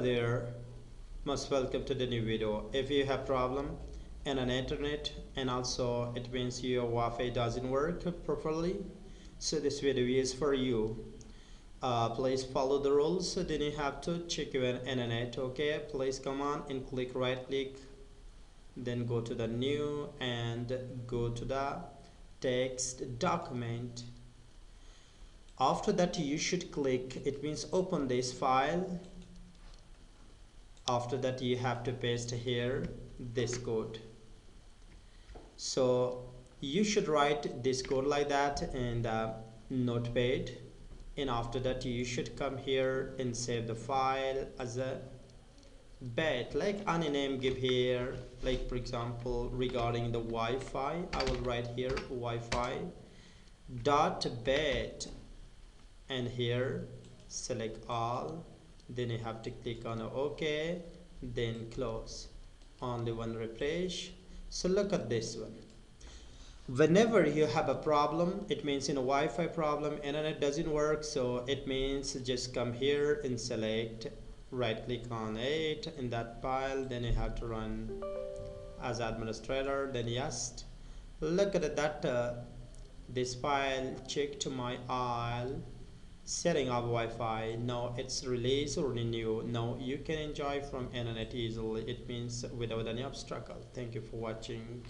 There, most welcome to the new video. If you have problem in an internet and also it means your Wi-Fi doesn't work properly, so this video is for you. Please follow the rules. So then you have to check your internet. Okay, please come on and click right click, then go to the new and go to the text document. After that you should click, it means open this file. After that you have to paste here this code. So you should write this code like that in the notepad, and after that you should come here and save the file as a bit, like any name give here, like for example regarding the Wi-Fi I will write here Wi-Fi dot bit, and here select all, then you have to click on OK, then close. Only one refresh. So look at this one. Whenever you have a problem, it means in a Wi-Fi problem, internet doesn't work, so it means just come here and select, right click on it in that file, then you have to run as administrator, then yes. Look at that this file, check to my all setting up Wi-Fi. Now it's release or renew. Now you can enjoy from internet easily. It means without any obstacle. Thank you for watching.